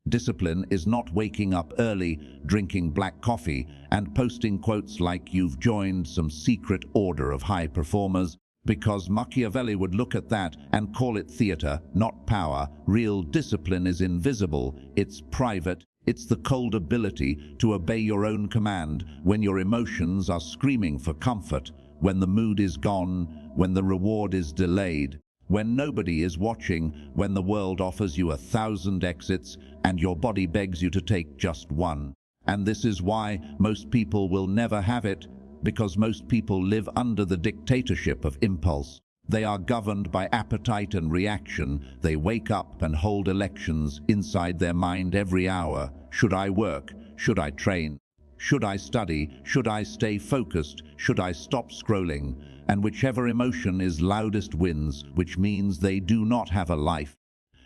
Discipline is not waking up early, drinking black coffee, and posting quotes like you've joined some secret order of high performers, because Machiavelli would look at that and call it theater, not power. Real discipline is invisible, it's private, it's the cold ability to obey your own command when your emotions are screaming for comfort, when the mood is gone, when the reward is delayed, when nobody is watching, when the world offers you 1,000 exits and your body begs you to take just one. And this is why most people will never have it, because most people live under the dictatorship of impulse. They are governed by appetite and reaction. They wake up and hold elections inside their mind every hour. Should I work? Should I train? Should I study? Should I stay focused? Should I stop scrolling? And whichever emotion is loudest wins, which means they do not have a life.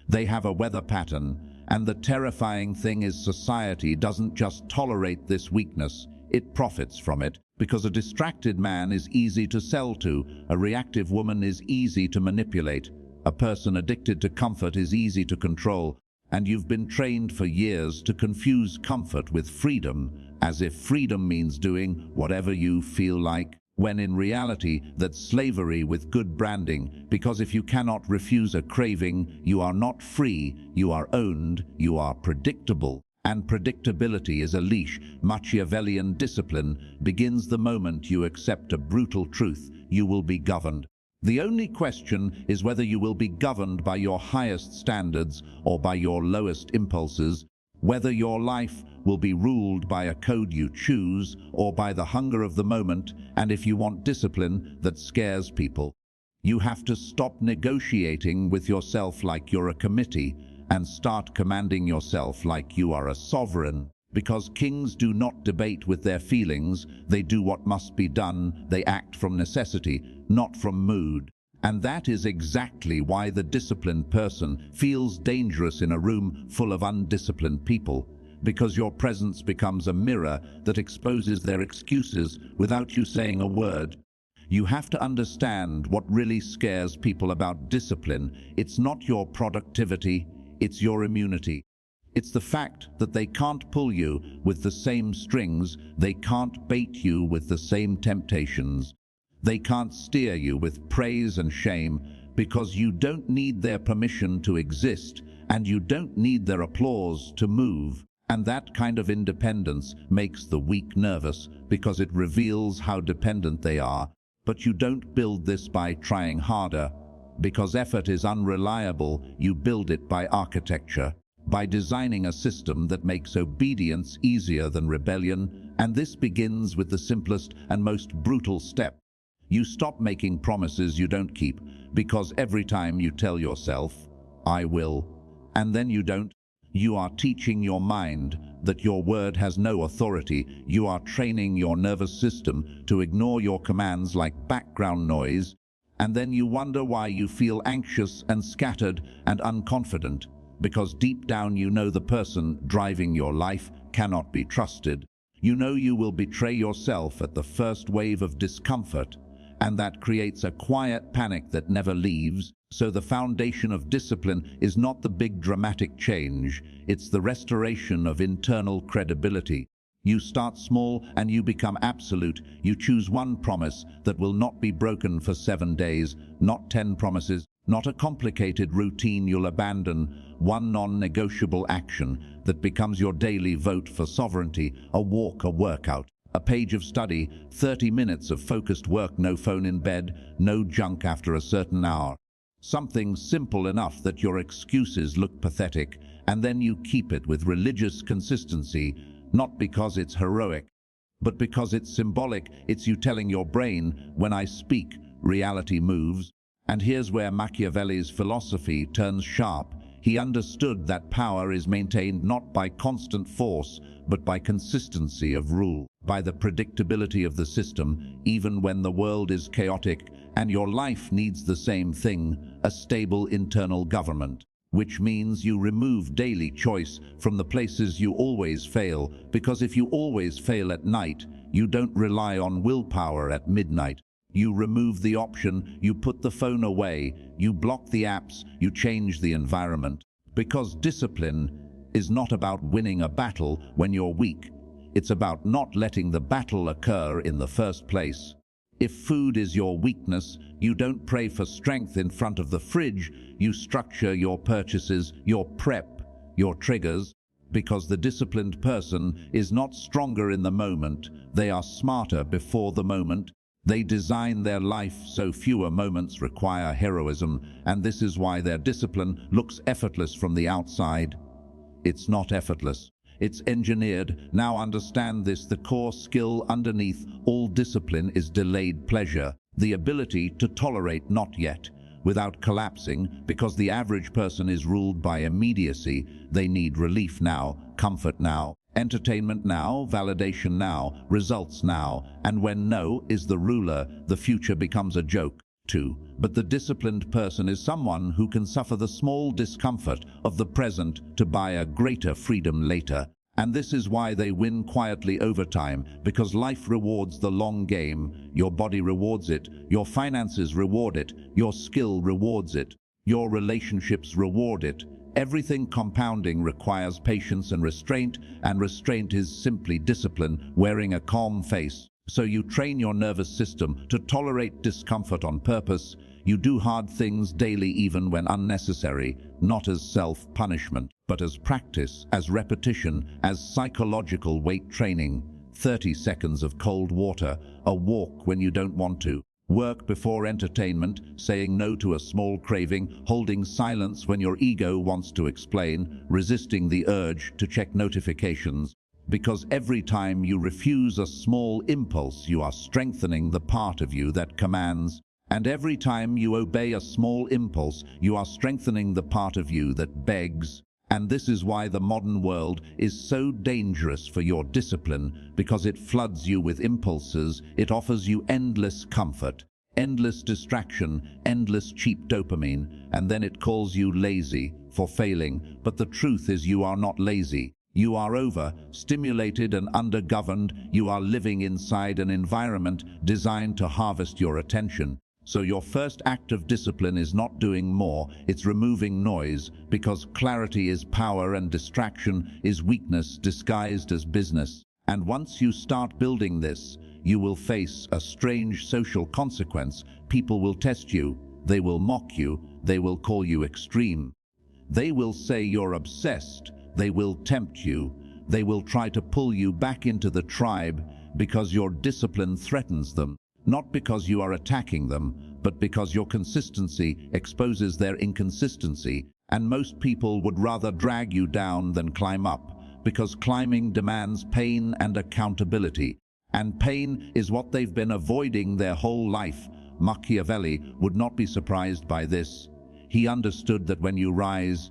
They have a weather pattern, and the terrifying thing is society doesn't just tolerate this weakness, it profits from it, because a distracted man is easy to sell to, a reactive woman is easy to manipulate, a person addicted to comfort is easy to control, and you've been trained for years to confuse comfort with freedom, as if freedom means doing whatever you feel like, when in reality that's slavery with good branding, because if you cannot refuse a craving, you are not free, you are owned, you are predictable. And predictability is a leash. Machiavellian discipline begins the moment you accept a brutal truth: you will be governed. The only question is whether you will be governed by your highest standards or by your lowest impulses, whether your life will be ruled by a code you choose or by the hunger of the moment. And if you want discipline that scares people, you have to stop negotiating with yourself like you're a committee and start commanding yourself like you are a sovereign. Because kings do not debate with their feelings, they do what must be done, they act from necessity, not from mood. And that is exactly why the disciplined person feels dangerous in a room full of undisciplined people, because your presence becomes a mirror that exposes their excuses without you saying a word. You have to understand what really scares people about discipline. It's not your productivity, it's your immunity. It's the fact that they can't pull you with the same strings, they can't bait you with the same temptations. They can't steer you with praise and shame, because you don't need their permission to exist, and you don't need their applause to move. And that kind of independence makes the weak nervous, because it reveals how dependent they are. But you don't build this by trying harder. Because effort is unreliable, you build it by architecture, by designing a system that makes obedience easier than rebellion. And this begins with the simplest and most brutal step. You stop making promises you don't keep, because every time you tell yourself, "I will," and then you don't, you are teaching your mind that your word has no authority. You are training your nervous system to ignore your commands like background noise, and then you wonder why you feel anxious and scattered and unconfident, because deep down you know the person driving your life cannot be trusted. You know you will betray yourself at the first wave of discomfort, and that creates a quiet panic that never leaves. So the foundation of discipline is not the big dramatic change, it's the restoration of internal credibility. You start small and you become absolute. You choose one promise that will not be broken for 7 days, not 10 promises, not a complicated routine you'll abandon, one non-negotiable action that becomes your daily vote for sovereignty, a walk, a workout, a page of study, 30 minutes of focused work, no phone in bed, no junk after a certain hour. Something simple enough that your excuses look pathetic, and then you keep it with religious consistency, not because it's heroic, but because it's symbolic. It's you telling your brain, when I speak, reality moves. And here's where Machiavelli's philosophy turns sharp. He understood that power is maintained not by constant force, but by consistency of rule, by the predictability of the system, even when the world is chaotic, and your life needs the same thing, a stable internal government. Which means you remove daily choice from the places you always fail, because if you always fail at night, you don't rely on willpower at midnight. You remove the option, you put the phone away, you block the apps, you change the environment. Because discipline is not about winning a battle when you're weak. It's about not letting the battle occur in the first place. If food is your weakness, you don't pray for strength in front of the fridge, you structure your purchases, your prep, your triggers, because the disciplined person is not stronger in the moment, they are smarter before the moment. They design their life so fewer moments require heroism, and this is why their discipline looks effortless from the outside. It's not effortless. It's engineered. Now understand this, the core skill underneath all discipline is delayed pleasure, the ability to tolerate not yet, without collapsing, because the average person is ruled by immediacy. They need relief now, comfort now, entertainment now, validation now, results now, and when no is the ruler, the future becomes a joke too. But the disciplined person is someone who can suffer the small discomfort of the present to buy a greater freedom later. And this is why they win quietly over time, because life rewards the long game. Your body rewards it, your finances reward it, your skill rewards it, your relationships reward it. Everything compounding requires patience and restraint is simply discipline wearing a calm face. So you train your nervous system to tolerate discomfort on purpose. You do hard things daily even when unnecessary, not as self-punishment, but as practice, as repetition, as psychological weight training. 30 seconds of cold water, a walk when you don't want to, work before entertainment, saying no to a small craving, holding silence when your ego wants to explain, resisting the urge to check notifications. Because every time you refuse a small impulse, you are strengthening the part of you that commands. And every time you obey a small impulse, you are strengthening the part of you that begs. And this is why the modern world is so dangerous for your discipline, because it floods you with impulses, it offers you endless comfort, endless distraction, endless cheap dopamine, and then it calls you lazy for failing. But the truth is you are not lazy. You are over-stimulated and under-governed. You are living inside an environment designed to harvest your attention. So your first act of discipline is not doing more, it's removing noise, because clarity is power and distraction is weakness disguised as business. And once you start building this, you will face a strange social consequence. People will test you, they will mock you, they will call you extreme. They will say you're obsessed. They will tempt you. They will try to pull you back into the tribe because your discipline threatens them, not because you are attacking them, but because your consistency exposes their inconsistency. And most people would rather drag you down than climb up, because climbing demands pain and accountability. And pain is what they've been avoiding their whole life. Machiavelli would not be surprised by this. He understood that when you rise,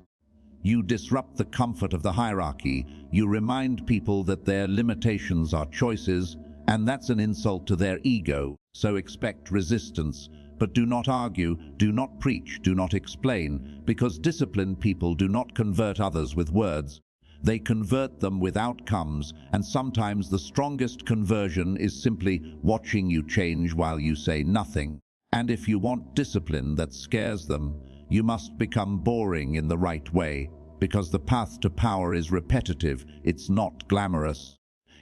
you disrupt the comfort of the hierarchy. You remind people that their limitations are choices, and that's an insult to their ego. So expect resistance, but do not argue, do not preach, do not explain, because disciplined people do not convert others with words. They convert them with outcomes, and sometimes the strongest conversion is simply watching you change while you say nothing. And if you want discipline that scares them, you must become boring in the right way, because the path to power is repetitive, it's not glamorous.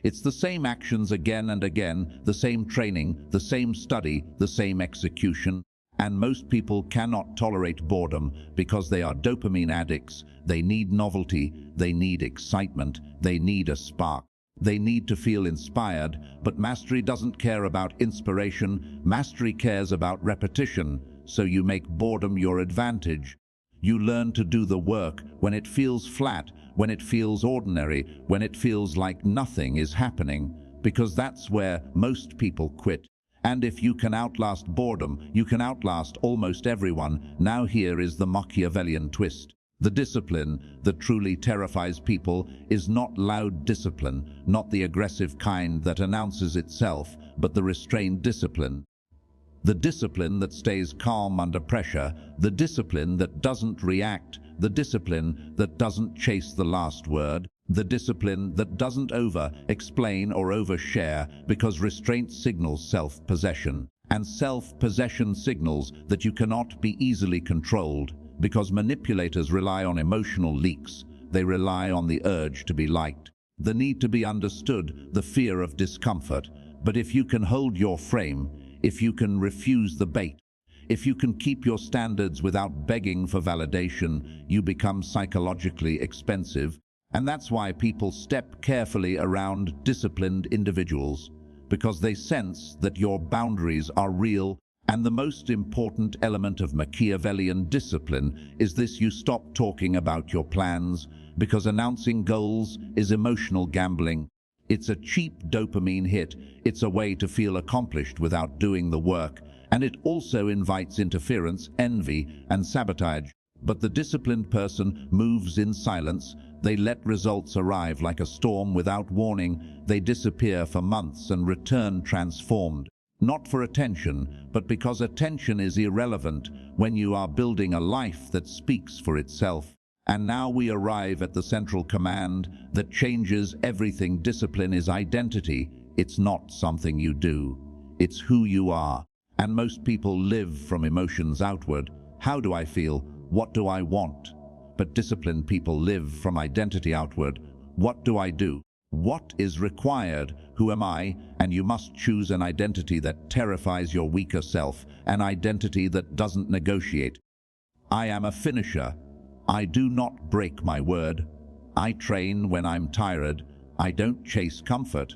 It's the same actions again and again, the same training, the same study, the same execution. And most people cannot tolerate boredom because they are dopamine addicts. They need novelty, they need excitement, they need a spark. They need to feel inspired, but mastery doesn't care about inspiration. Mastery cares about repetition. So you make boredom your advantage. You learn to do the work when it feels flat, when it feels ordinary, when it feels like nothing is happening, because that's where most people quit. And if you can outlast boredom, you can outlast almost everyone. Now here is the Machiavellian twist. The discipline that truly terrifies people is not loud discipline, not the aggressive kind that announces itself, but the restrained discipline. The discipline that stays calm under pressure, the discipline that doesn't react, the discipline that doesn't chase the last word, the discipline that doesn't over-explain or overshare, because restraint signals self-possession, and self-possession signals that you cannot be easily controlled, because manipulators rely on emotional leaks. They rely on the urge to be liked, the need to be understood, the fear of discomfort. But if you can hold your frame, if you can refuse the bait, if you can keep your standards without begging for validation, you become psychologically expensive. And that's why people step carefully around disciplined individuals, because they sense that your boundaries are real. And the most important element of Machiavellian discipline is this: you stop talking about your plans, because announcing goals is emotional gambling. It's a cheap dopamine hit. It's a way to feel accomplished without doing the work. And it also invites interference, envy, and sabotage. But the disciplined person moves in silence. They let results arrive like a storm without warning. They disappear for months and return transformed. Not for attention, but because attention is irrelevant when you are building a life that speaks for itself. And now we arrive at the central command that changes everything. Discipline is identity. It's not something you do. It's who you are. And most people live from emotions outward. How do I feel? What do I want? But disciplined people live from identity outward. What do I do? What is required? Who am I? And you must choose an identity that terrifies your weaker self, an identity that doesn't negotiate. I am a finisher. I do not break my word. I train when I'm tired. I don't chase comfort.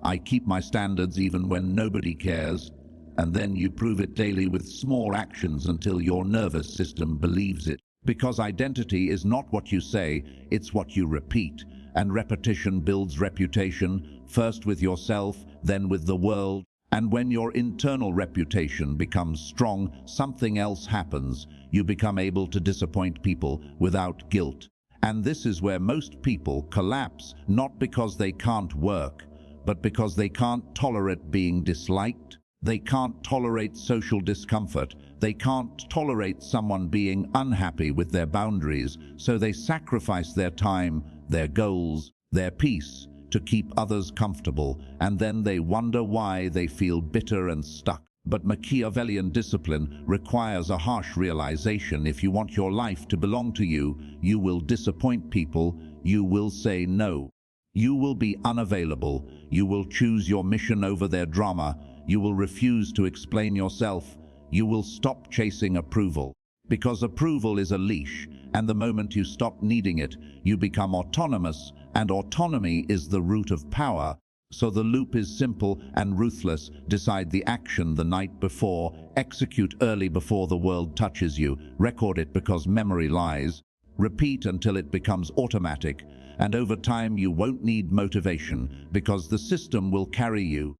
I keep my standards even when nobody cares. And then you prove it daily with small actions until your nervous system believes it. Because identity is not what you say, it's what you repeat. And repetition builds reputation, first with yourself, then with the world. And when your internal reputation becomes strong, something else happens. You become able to disappoint people without guilt. And this is where most people collapse, not because they can't work, but because they can't tolerate being disliked. They can't tolerate social discomfort. They can't tolerate someone being unhappy with their boundaries, so they sacrifice their time, their goals, their peace to keep others comfortable, and then they wonder why they feel bitter and stuck. But Machiavellian discipline requires a harsh realization. If you want your life to belong to you, you will disappoint people, you will say no. You will be unavailable, you will choose your mission over their drama, you will refuse to explain yourself, you will stop chasing approval. Because approval is a leash, and the moment you stop needing it, you become autonomous, and autonomy is the root of power. So the loop is simple and ruthless. Decide the action the night before, execute early before the world touches you, record it because memory lies, repeat until it becomes automatic, and over time you won't need motivation because the system will carry you.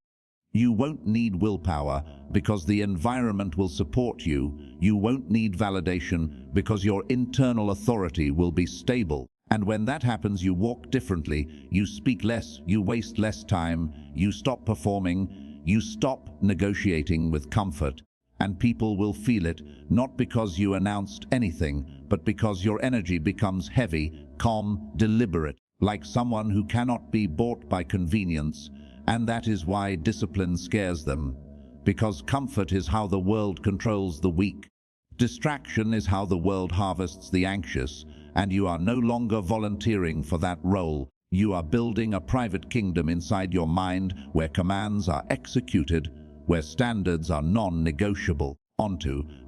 You won't need willpower because the environment will support you. You won't need validation because your internal authority will be stable. And when that happens, you walk differently, you speak less, you waste less time, you stop performing, you stop negotiating with comfort. And people will feel it, not because you announced anything, but because your energy becomes heavy, calm, deliberate, like someone who cannot be bought by convenience. And that is why discipline scares them, because comfort is how the world controls the weak. Distraction is how the world harvests the anxious, and you are no longer volunteering for that role. You are building a private kingdom inside your mind where commands are executed, where standards are non-negotiable,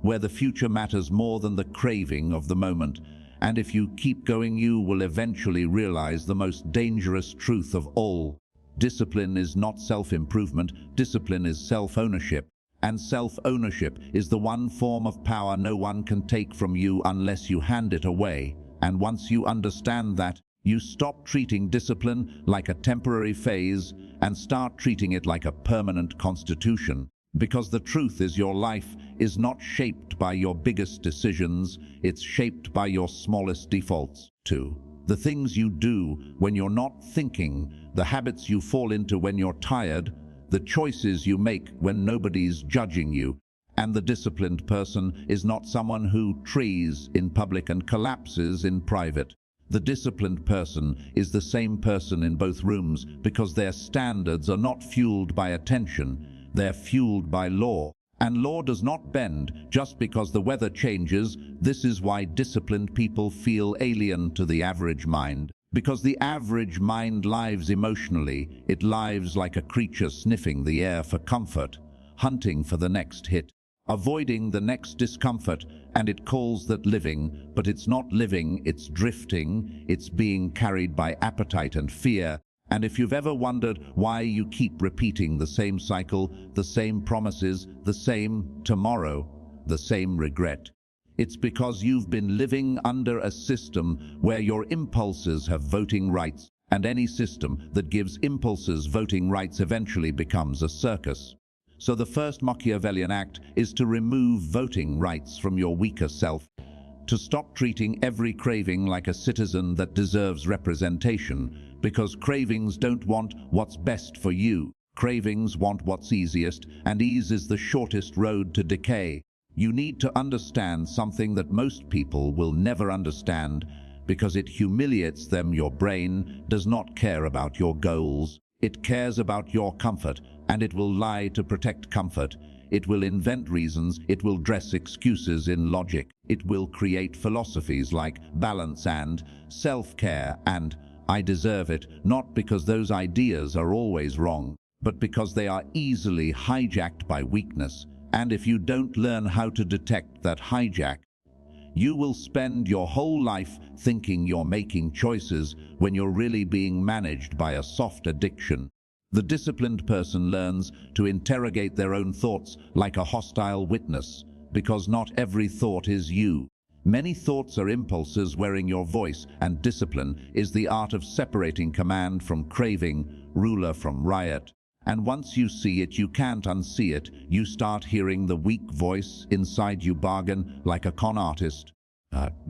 where the future matters more than the craving of the moment. And if you keep going, you will eventually realize the most dangerous truth of all. Discipline is not self-improvement, discipline is self-ownership. And self-ownership is the one form of power no one can take from you unless you hand it away. And once you understand that, you stop treating discipline like a temporary phase and start treating it like a permanent constitution. Because the truth is, your life is not shaped by your biggest decisions, it's shaped by your smallest defaults too. The things you do when you're not thinking, the habits you fall into when you're tired, the choices you make when nobody's judging you. And the disciplined person is not someone who trees in public and collapses in private. The disciplined person is the same person in both rooms because their standards are not fueled by attention, they're fueled by law. And law does not bend just because the weather changes. This is why disciplined people feel alien to the average mind. Because the average mind lives emotionally. It lives like a creature sniffing the air for comfort, hunting for the next hit, avoiding the next discomfort, and it calls that living, but it's not living, it's drifting, it's being carried by appetite and fear. And if you've ever wondered why you keep repeating the same cycle, the same promises, the same tomorrow, the same regret, it's because you've been living under a system where your impulses have voting rights, and any system that gives impulses voting rights eventually becomes a circus. So the first Machiavellian act is to remove voting rights from your weaker self, to stop treating every craving like a citizen that deserves representation, because cravings don't want what's best for you. Cravings want what's easiest, and ease is the shortest road to decay. You need to understand something that most people will never understand, because it humiliates them. Your brain does not care about your goals. It cares about your comfort, and it will lie to protect comfort. It will invent reasons, it will dress excuses in logic. It will create philosophies like balance and self-care and I deserve it, not because those ideas are always wrong, but because they are easily hijacked by weakness. And if you don't learn how to detect that hijack, you will spend your whole life thinking you're making choices when you're really being managed by a soft addiction. The disciplined person learns to interrogate their own thoughts like a hostile witness, because not every thought is you. Many thoughts are impulses wearing your voice, and discipline is the art of separating command from craving, ruler from riot. And once you see it, you can't unsee it. You start hearing the weak voice inside you bargain like a con artist.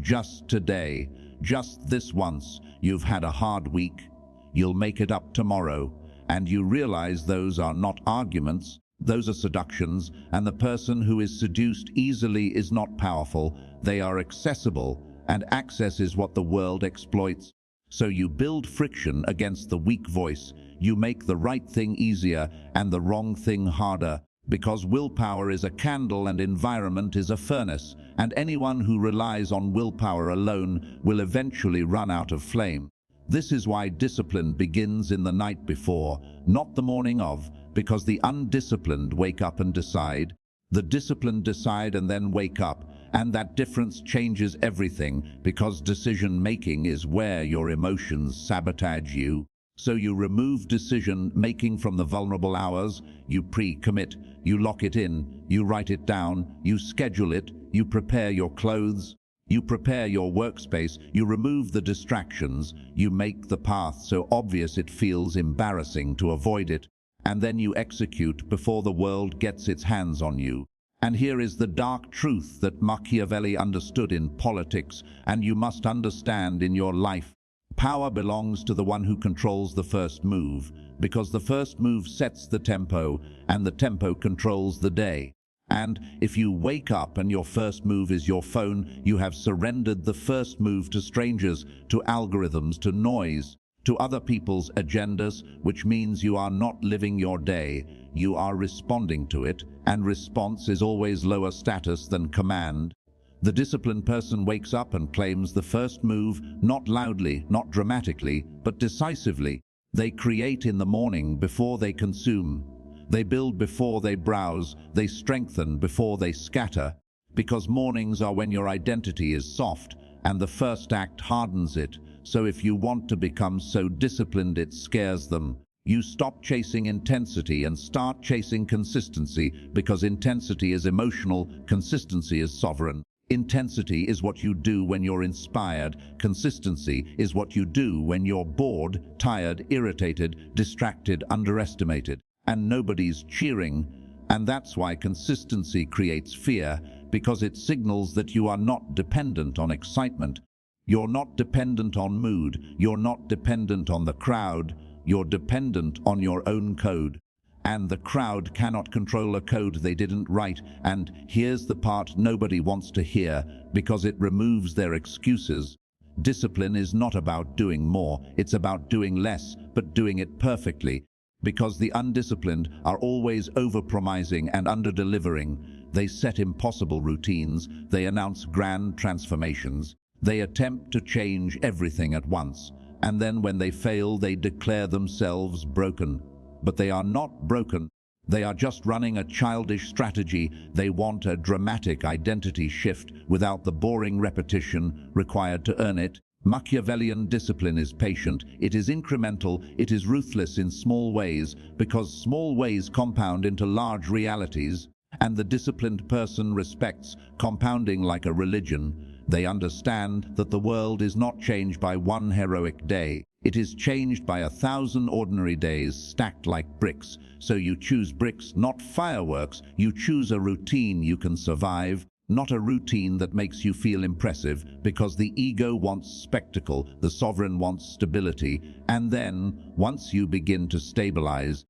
Just today, just this once, you've had a hard week. You'll make it up tomorrow. And you realize those are not arguments, those are seductions, and the person who is seduced easily is not powerful. They are accessible, and access is what the world exploits. So you build friction against the weak voice. You make the right thing easier and the wrong thing harder, because willpower is a candle and environment is a furnace, and anyone who relies on willpower alone will eventually run out of flame. This is why discipline begins in the night before, not the morning of, because the undisciplined wake up and decide. The disciplined decide and then wake up, and that difference changes everything, because decision-making is where your emotions sabotage you. So you remove decision-making from the vulnerable hours, you pre-commit, you lock it in, you write it down, you schedule it, you prepare your clothes, you prepare your workspace, you remove the distractions, you make the path so obvious it feels embarrassing to avoid it, and then you execute before the world gets its hands on you. And here is the dark truth that Machiavelli understood in politics, and you must understand in your life. Power belongs to the one who controls the first move, because the first move sets the tempo, and the tempo controls the day. And if you wake up and your first move is your phone, you have surrendered the first move to strangers, to algorithms, to noise, to other people's agendas, which means you are not living your day, you are responding to it, and response is always lower status than command. The disciplined person wakes up and claims the first move, not loudly, not dramatically, but decisively. They create in the morning before they consume. They build before they browse. They strengthen before they scatter. Because mornings are when your identity is soft, and the first act hardens it. So if you want to become so disciplined it scares them, you stop chasing intensity and start chasing consistency, because intensity is emotional, consistency is sovereign. Intensity is what you do when you're inspired. Consistency is what you do when you're bored, tired, irritated, distracted, underestimated, and nobody's cheering. And that's why consistency creates fear, because it signals that you are not dependent on excitement. You're not dependent on mood. You're not dependent on the crowd. You're dependent on your own code. And the crowd cannot control a code they didn't write. And here's the part nobody wants to hear, because it removes their excuses. Discipline is not about doing more, it's about doing less, but doing it perfectly. Because the undisciplined are always overpromising and underdelivering. They set impossible routines, they announce grand transformations, they attempt to change everything at once, and then when they fail, they declare themselves broken. But they are not broken. They are just running a childish strategy. They want a dramatic identity shift without the boring repetition required to earn it. Machiavellian discipline is patient, it is incremental, it is ruthless in small ways, because small ways compound into large realities, and the disciplined person respects compounding like a religion. They understand that the world is not changed by one heroic day. It is changed by 1,000 ordinary days stacked like bricks. So you choose bricks, not fireworks. You choose a routine you can survive, not a routine that makes you feel impressive, because the ego wants spectacle, the sovereign wants stability, and then, once you begin to stabilize,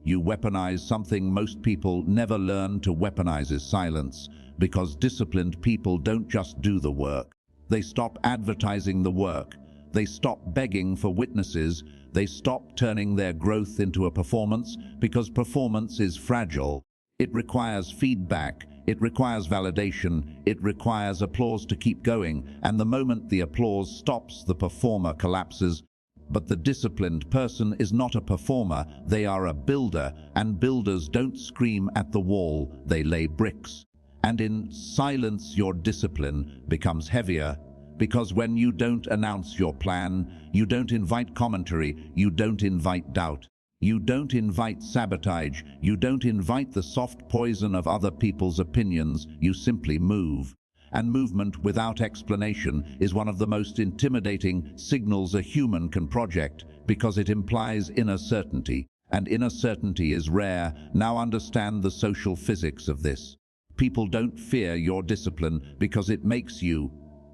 you weaponize something most people never learn to weaponize is silence, because disciplined people don't just do the work. They stop advertising the work. They stop begging for witnesses. They stop turning their growth into a performance, because performance is fragile. It requires feedback. It requires validation. It requires applause to keep going, and the moment the applause stops, the performer collapses. But the disciplined person is not a performer, they are a builder, and builders don't scream at the wall, they lay bricks. And in silence your discipline becomes heavier, because when you don't announce your plan, you don't invite commentary, you don't invite doubt. You don't invite sabotage, you don't invite the soft poison of other people's opinions, you simply move. And movement without explanation is one of the most intimidating signals a human can project, because it implies inner certainty, and inner certainty is rare. Now understand the social physics of this. People don't fear your discipline because it makes you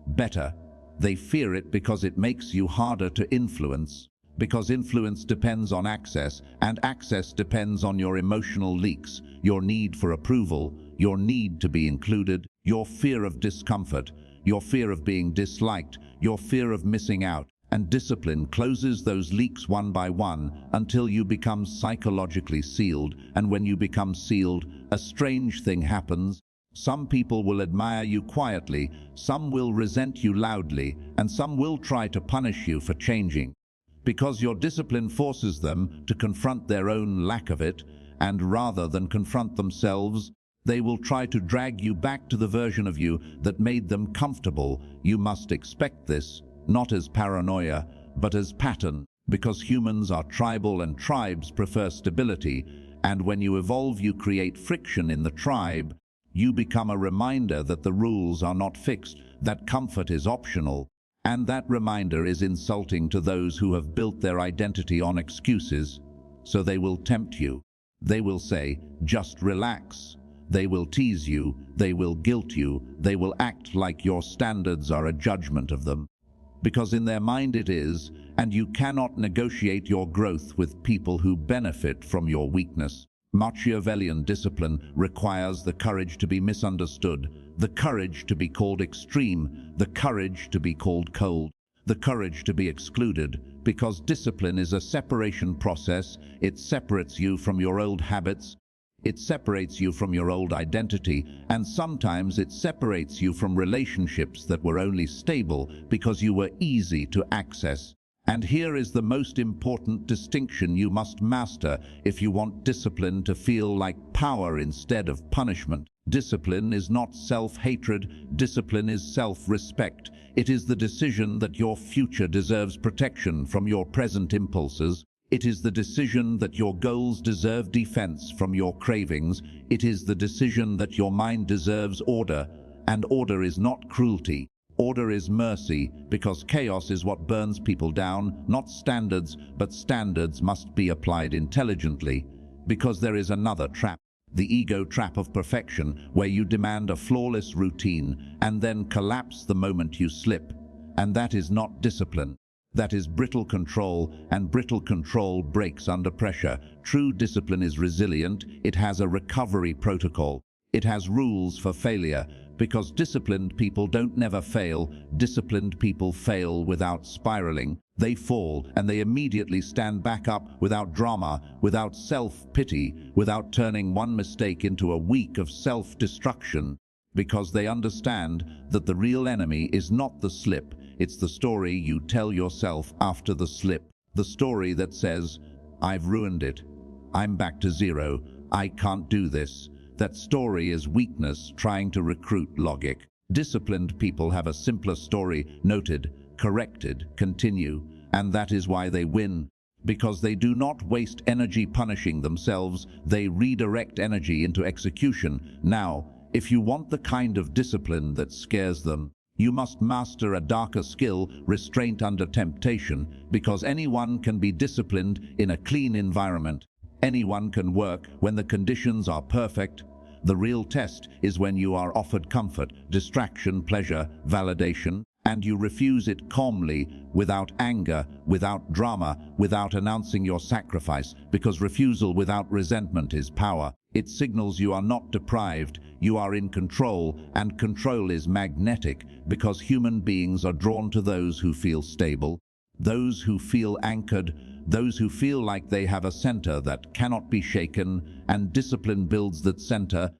better. They fear it because it makes you harder to influence. Because influence depends on access, and access depends on your emotional leaks, your need for approval, your need to be included, your fear of discomfort, your fear of being disliked, your fear of missing out. And discipline closes those leaks one by one until you become psychologically sealed. And when you become sealed, a strange thing happens. Some people will admire you quietly, some will resent you loudly, and some will try to punish you for changing. Because your discipline forces them to confront their own lack of it, and rather than confront themselves, they will try to drag you back to the version of you that made them comfortable. You must expect this, not as paranoia, but as pattern, because humans are tribal and tribes prefer stability, and when you evolve you create friction in the tribe. You become a reminder that the rules are not fixed, that comfort is optional. And that reminder is insulting to those who have built their identity on excuses. So they will tempt you. They will say, just relax. They will tease you. They will guilt you. They will act like your standards are a judgment of them. Because in their mind it is, and you cannot negotiate your growth with people who benefit from your weakness. Machiavellian discipline requires the courage to be misunderstood, the courage to be called extreme, the courage to be called cold, the courage to be excluded, because discipline is a separation process. It separates you from your old habits, it separates you from your old identity, and sometimes it separates you from relationships that were only stable because you were easy to access. And here is the most important distinction you must master if you want discipline to feel like power instead of punishment. Discipline is not self-hatred, discipline is self-respect. It is the decision that your future deserves protection from your present impulses. It is the decision that your goals deserve defense from your cravings. It is the decision that your mind deserves order, and order is not cruelty. Order is mercy, because chaos is what burns people down, not standards, but standards must be applied intelligently. Because there is another trap, the ego trap of perfection, where you demand a flawless routine and then collapse the moment you slip. And that is not discipline. That is brittle control, and brittle control breaks under pressure. True discipline is resilient, it has a recovery protocol. It has rules for failure, Because disciplined people don't never fail. Disciplined people fail without spiraling. They fall and they immediately stand back up without drama, without self-pity, without turning one mistake into a week of self-destruction. Because they understand that the real enemy is not the slip, it's the story you tell yourself after the slip. The story that says, "I've ruined it. I'm back to zero. I can't do this." That story is weakness trying to recruit logic. Disciplined people have a simpler story: noted, corrected, continue. And that is why they win. Because they do not waste energy punishing themselves, they redirect energy into execution. Now, if you want the kind of discipline that scares them, you must master a darker skill: restraint under temptation, because anyone can be disciplined in a clean environment. Anyone can work when the conditions are perfect. The real test is when you are offered comfort, distraction, pleasure, validation, and you refuse it calmly, without anger, without drama, without announcing your sacrifice, because refusal without resentment is power. It signals you are not deprived, you are in control, and control is magnetic, because human beings are drawn to those who feel stable, those who feel anchored, those who feel like they have a center that cannot be shaken, and discipline builds that center.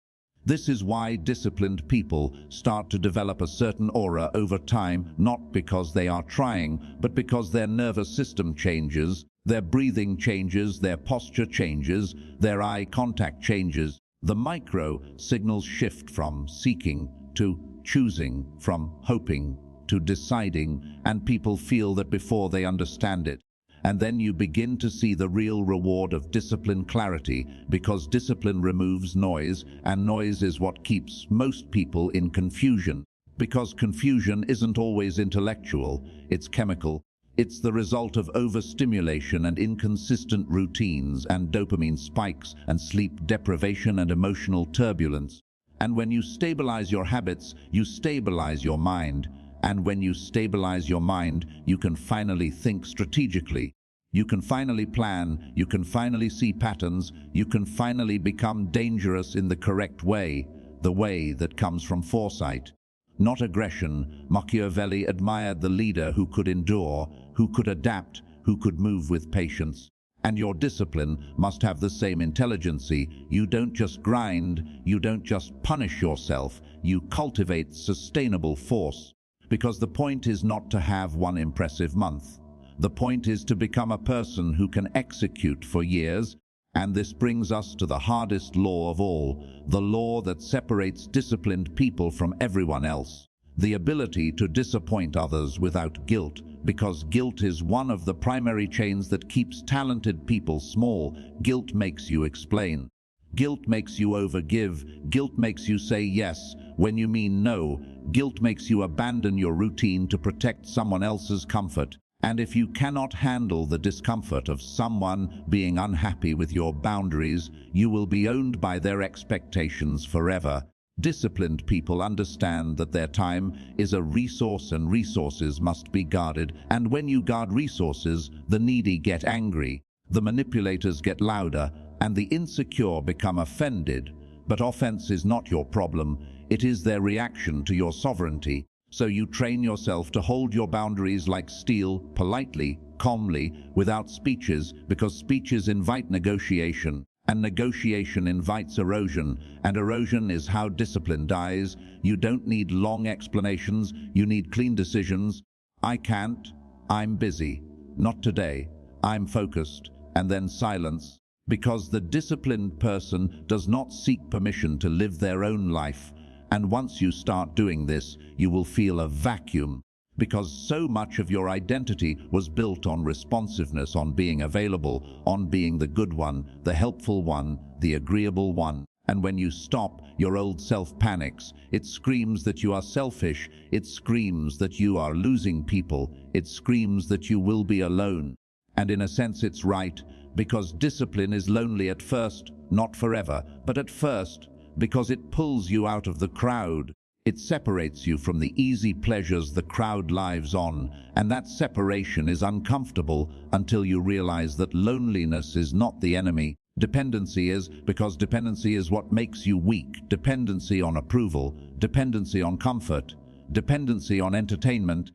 This is why disciplined people start to develop a certain aura over time, not because they are trying, but because their nervous system changes, their breathing changes, their posture changes, their eye contact changes. The micro signals shift from seeking to choosing, from hoping to deciding, and people feel that before they understand it. And then you begin to see the real reward of discipline: clarity, because discipline removes noise, and noise is what keeps most people in confusion. Because confusion isn't always intellectual, it's chemical. It's the result of overstimulation and inconsistent routines and dopamine spikes and sleep deprivation and emotional turbulence. And when you stabilize your habits, you stabilize your mind. And when you stabilize your mind, you can finally think strategically. You can finally plan, you can finally see patterns, you can finally become dangerous in the correct way, the way that comes from foresight, not aggression. Machiavelli admired the leader who could endure, who could adapt, who could move with patience. And your discipline must have the same intelligency. You don't just grind, you don't just punish yourself, you cultivate sustainable force. Because the point is not to have one impressive month. The point is to become a person who can execute for years. And this brings us to the hardest law of all, the law that separates disciplined people from everyone else. The ability to disappoint others without guilt, because guilt is one of the primary chains that keeps talented people small. Guilt makes you explain. Guilt makes you overgive. Guilt makes you say yes when you mean no. Guilt makes you abandon your routine to protect someone else's comfort. And if you cannot handle the discomfort of someone being unhappy with your boundaries, you will be owned by their expectations forever. Disciplined people understand that their time is a resource and resources must be guarded. And when you guard resources, the needy get angry, the manipulators get louder, and the insecure become offended. But offense is not your problem. It is their reaction to your sovereignty. So you train yourself to hold your boundaries like steel, politely, calmly, without speeches, because speeches invite negotiation, and negotiation invites erosion, and erosion is how discipline dies. You don't need long explanations, you need clean decisions. I can't, I'm busy, not today, I'm focused, and then silence. Because the disciplined person does not seek permission to live their own life. And once you start doing this, you will feel a vacuum, because so much of your identity was built on responsiveness, on being available, on being the good one, the helpful one, the agreeable one. And when you stop, your old self panics. It screams that you are selfish. It screams that you are losing people. It screams that you will be alone. And in a sense it's right, because discipline is lonely at first, not forever, but at first, because it pulls you out of the crowd. It separates you from the easy pleasures the crowd lives on, and that separation is uncomfortable until you realize that loneliness is not the enemy. Dependency is because dependency is what makes you weak. Dependency on approval, dependency on comfort, dependency on entertainment,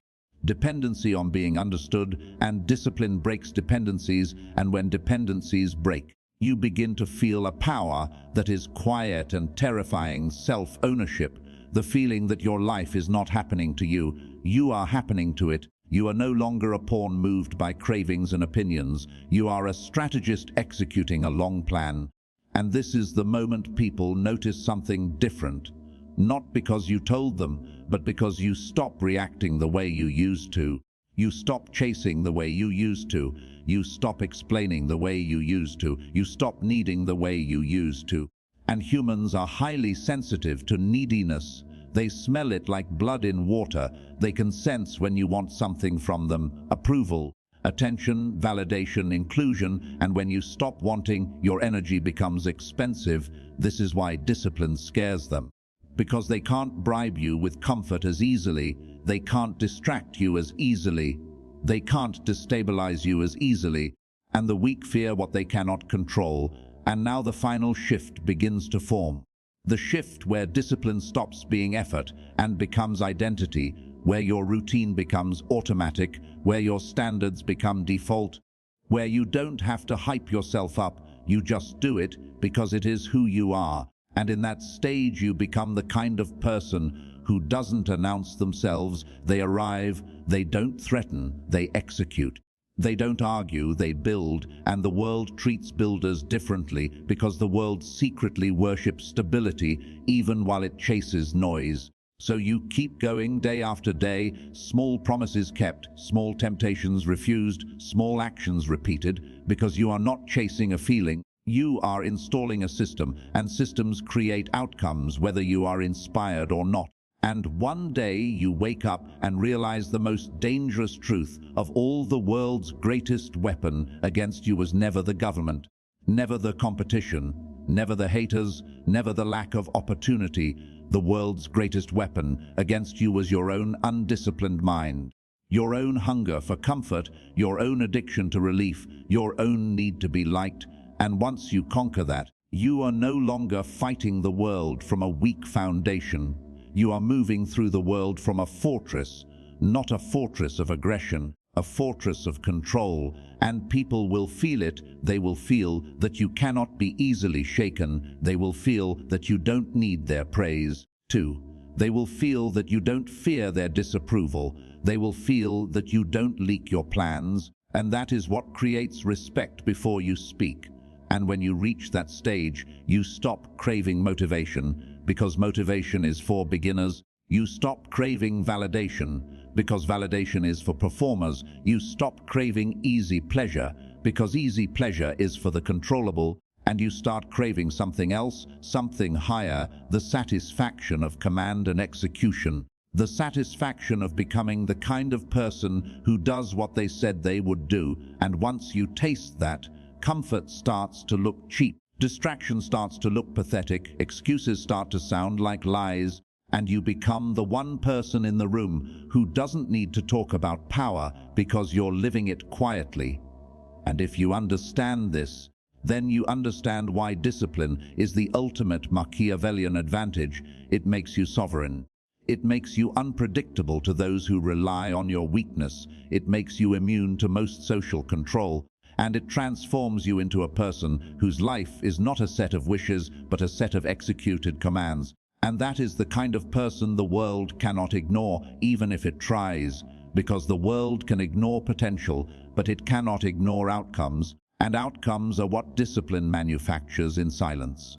dependency on being understood, and discipline breaks dependencies, and when dependencies break, you begin to feel a power that is quiet and terrifying, self-ownership, the feeling that your life is not happening to you, you are happening to it. You are no longer a pawn moved by cravings and opinions. You are a strategist executing a long plan. And this is the moment people notice something different. Not because you told them, but because you stop reacting the way you used to. You stop chasing the way you used to. You stop explaining the way you used to. You stop needing the way you used to. And humans are highly sensitive to neediness. They smell it like blood in water. They can sense when you want something from them: approval, attention, validation, inclusion. And when you stop wanting, your energy becomes expensive. This is why discipline scares them. Because they can't bribe you with comfort as easily. They can't distract you as easily. They can't destabilize you as easily. And the weak fear what they cannot control. And now the final shift begins to form. The shift where discipline stops being effort and becomes identity, where your routine becomes automatic, where your standards become default, where you don't have to hype yourself up, you just do it because it is who you are. And in that stage you become the kind of person who doesn't announce themselves. They arrive, they don't threaten, they execute. They don't argue, they build, and the world treats builders differently because the world secretly worships stability even while it chases noise. So you keep going day after day, small promises kept, small temptations refused, small actions repeated, because you are not chasing a feeling. You are installing a system, and systems create outcomes whether you are inspired or not. And one day you wake up and realize the most dangerous truth of all: the world's greatest weapon against you was never the government, never the competition, never the haters, never the lack of opportunity. The world's greatest weapon against you was your own undisciplined mind, your own hunger for comfort, your own addiction to relief, your own need to be liked. And once you conquer that, you are no longer fighting the world from a weak foundation. You are moving through the world from a fortress, not a fortress of aggression, a fortress of control. And people will feel it. They will feel that you cannot be easily shaken. They will feel that you don't need their praise. 2. They will feel that you don't fear their disapproval. They will feel that you don't leak your plans. And that is what creates respect before you speak. And when you reach that stage, you stop craving motivation, because motivation is for beginners. You stop craving validation, because validation is for performers. You stop craving easy pleasure, because easy pleasure is for the controllable. And you start craving something else, something higher: the satisfaction of command and execution. The satisfaction of becoming the kind of person who does what they said they would do. And once you taste that, comfort starts to look cheap. Distraction starts to look pathetic. Excuses start to sound like lies. And you become the one person in the room who doesn't need to talk about power because you're living it quietly. And if you understand this, then you understand why discipline is the ultimate Machiavellian advantage. It makes you sovereign. It makes you unpredictable to those who rely on your weakness. It makes you immune to most social control. And it transforms you into a person whose life is not a set of wishes, but a set of executed commands. And that is the kind of person the world cannot ignore, even if it tries. Because the world can ignore potential, but it cannot ignore outcomes. And outcomes are what discipline manufactures in silence.